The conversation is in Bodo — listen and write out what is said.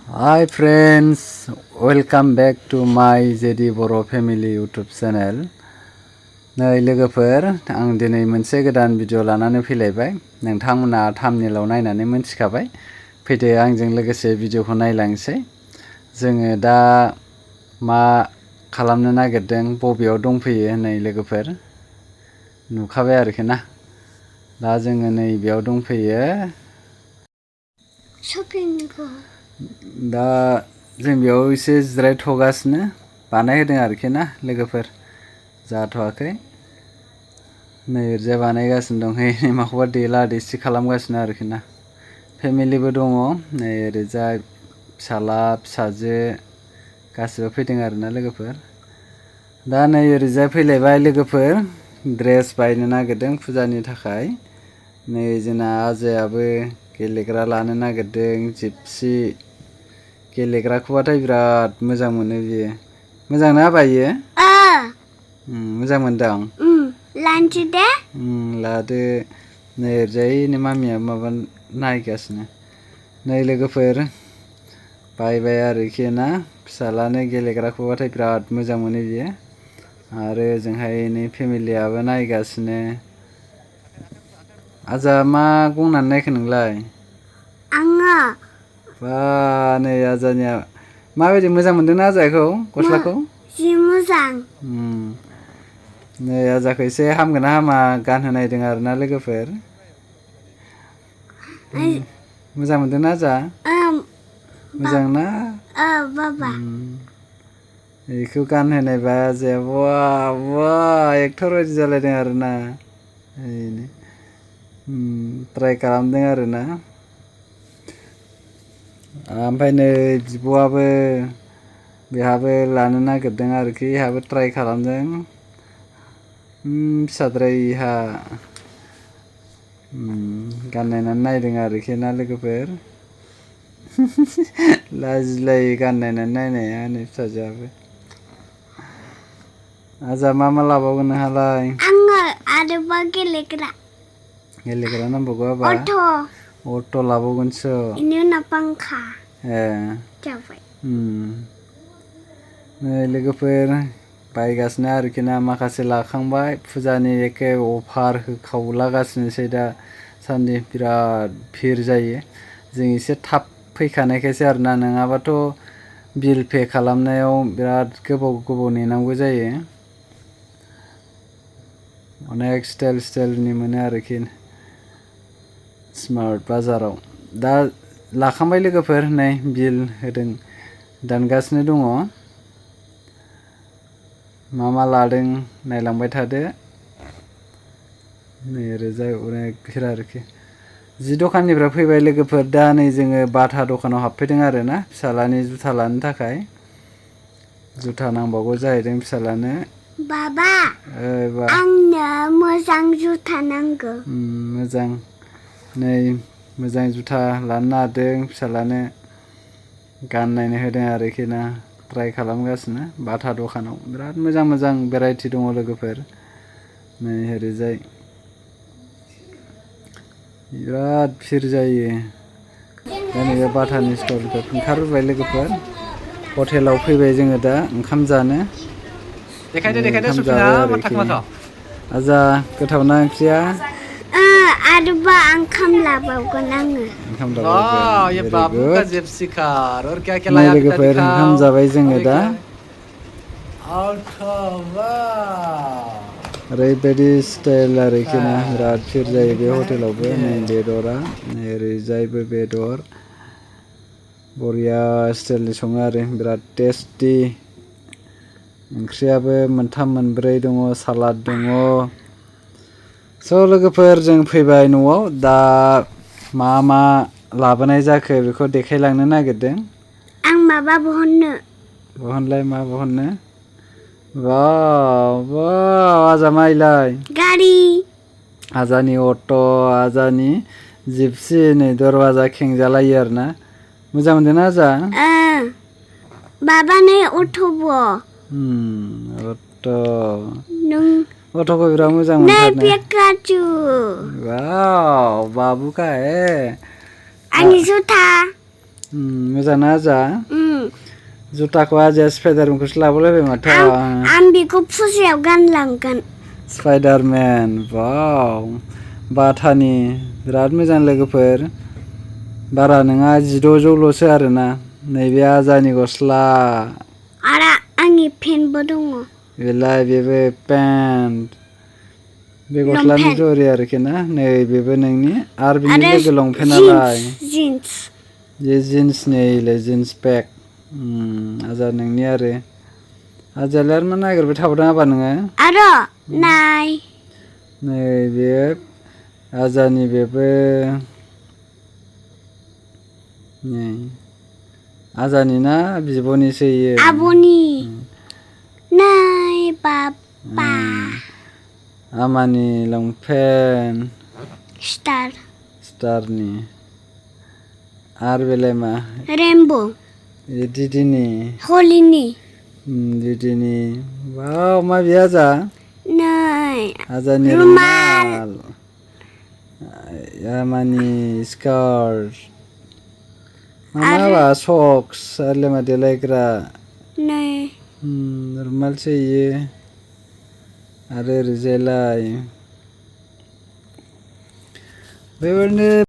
Hi friends, welcome back to my JD Boro Family YouTube channel. नै लोगोफोर आं दिनै मोनसे गोदान भिडिअ लानानै फैलायबाय। नोंथांमोना थाम्बनेइलाव नायनानै मोनथिखाबाय। फैदो आंजों लोगोसे भिडिअखौ नायलांसै। जोङो दा मा खालामनो नागिरदों, बबेयाव दंफैयो नै लोगोफोर। नुखाबाय आरोखि ना। दा जोङो नै बेयाव दंफैयो। शपिंखौ दा जों बेयाव एसे जिरायथ'गासिनो बानायहोदों आरोखि ना लोगोफोर, जाथ'वाखै। नै ओरैजाय बानायगासिनो दं, माखौबा देला देसि खालामगासिनो आरोखि ना। फेमिलिबो दङ, नै ओरैजाय फिसाला फिसाजो गासिबो फैदों आरोना लोगोफोर। दा नै ओरैजाय फैलायबाय लोगोफोर, ड्रेस बायनो नागिरदों फुजानि थाखाय। नै जोंना आजायाबो गेलेग्रा लानो नागिरदों, जिपसि गेलेग्राखौबाथाय बिराद मोजां मोनो बियो। मोजां ना आबा इयो? मोजां मोनदों? लानोसै दे। लादो। नै ओरैजायनो मामिया माबा नायगासिनो। नै लोगोफोर बायबाय आरोखि ना, फिसालानो गेलेग्राखौबाथाय बिराद मोजां मोनो बियो। आरो ओजोंहाय नै फेमिलियाबो नायगासिनो। आजा मा गंनानै नायखो नोंलाय? आङो बा नै आजानिया माबायदि, मोजां मोनदोंना आजाखौ गस्लाखौ? जि मोजां। नै आजाखौ एसे हामगोन ना हामा गानहोनायदों आरोना लोगोफोर। मोजां मोनदोंना आजा? मोजां ना? बाबा बेखौ गानहोनायबाय आजाया बा बा एक्टर बायदि जालायदों आरोना। ट्राइ खालामदों आरोना। ओमफ्राय नै बिब'आबो, बेहाबो लानो नागिरदों आरोखि, बेहाबो ट्राइ खालामदों। फिसाद्राय इहा गाननायनानै नायदों आरोखि ना लोगोफोर। लाजिलायो गाननायनानै नायनाया नै फिसाजोआबो। आजा मा मा लाबावगोन नोंहालाय? आङो आरोबाव गेलेग्रा नांबावगौ आबा? अट' लाबावगोनसो। बेनि उनाव पांखा ए जाबाय। नै लोगोफोर बायगासिनो आरोखि ना, माखासे लाखांबाय। फुजानि एखे अफार होखावलागासिनोसै दा सान्दि, बिराद भिर जायो। जों एसे थाब फैखानायखायसो आरोना, नङाबाथ' बिल पे खालामनायाव बिराद गोबाव नेनांगौ जायो। अनेक स्टाइलनि मोनो आरोखि स्मार्ट बाजाराव। दा लाखांबाय लोगोफोर, नै बिल होदों, दानगासिनो दङ। मा मा लादों नायलांबाय थादो। नै ओरैजाय अनेक भिर आरोखि। जि दखाननिफ्राय फैबाय लोगोफोर, दा नै जोङो बाटा दखानाव हाबफैदों आरोना, फिसालानि जुथा लानो थाखाय। जुथा नांबावगौ जाहैदों फिसालानो। बाबा आंनो मोजां जुथा नांगौ। मोजां, नै मोजां जुथा लानो नागिरदों फिसालानो। गाननायनो होदों आरोखि ना, ट्राइ खालामगासिनो। बाटा दखानाव बिराद मोजां मोजां भेराइटि दङ लोगोफोर। नै ओरैजाय बिराद भिर जायो। दा नैबे बाटानि स्टलनिफ्राय ओंखारबोबाय लोगोफोर। हटेलाव फैबाय जोङो दा ओंखाम जानो। ओंखाम जाबाय आरोखि। आजा गोथावना ओंख्रिया? आरोबाव ओंखाम लाबावगोन आङो। ओंखाम लाबावगोन, नै लोगोफोर ओंखाम जाबाय जोङो दा। ओरैबायदि स्टाइल आरोखि ना, बिराद भिर जायो बे हटेलावबो। नै बेदरा, नै ओरैजायबो बेदर, बरिया स्टाइलनि सङो आरो बिराद टेस्टि। ओंख्रियाबो मोनथाम मोनब्रै दङ, सालाद दङ। स' लोगोफोर जों फैबाय न'आव। दा मा मा लाबोनाय जाखो बेखौ देखायलांनो नागिरदों। आं माबा बहननो। बहनलाय, मा बहननो? वाव आजा मा इलाय? गारि। आजानि अट', आजानि जिपसि, नै दरवाजा खेंजालायो आरोना। मोजां मोनदोंना आजा? बाबा नै अट'बो। अट'खौ बिराद मोजां मोनथारनो। वाव बाबु का है। आंनि जुथा। मोजां ना आजा जुथाखौ आजाया स्पाइडारमेनखौसो लाबोलायबाय माथो आं बेखौ फुजायाव गानलांगोन स्पाइडारमेन वाव बाटानि बिराद मोजां लोगोफोर बारा नङा 1600ल'सो आरोना नैबे आजानि गस्ला आरो आंनि पेन्टबो दङ बेलाय बेबो पेन्ट बे गस्लानि जरि आरोखि ना नै बेबो नोंनि आरो बिनि लोगो लंपेन्टआलाय जिन्स बे जिन्सनिलाय जिन्स पेक आजा नोंनि आरो आजायालाय आरो मा नागिरबाय थाबावदों आबा नोङो आरो नाय नै बे आजानि बेबो नै आजानि ना बिब'निसो इयो आब'नि नाय बाबा आमानि लंपेन्ट स्टारनि आरो बेलाय मा रेनबो दिदिनि हलिनि दिदिनि वाव मा बे आजा नै आजानि रुमाल आमानि स्कार्ट माबा सक्स आरोलाय मा देलायग्रा नै रुमालसो इयो आरो ओरैजायलाय बेबायदिनो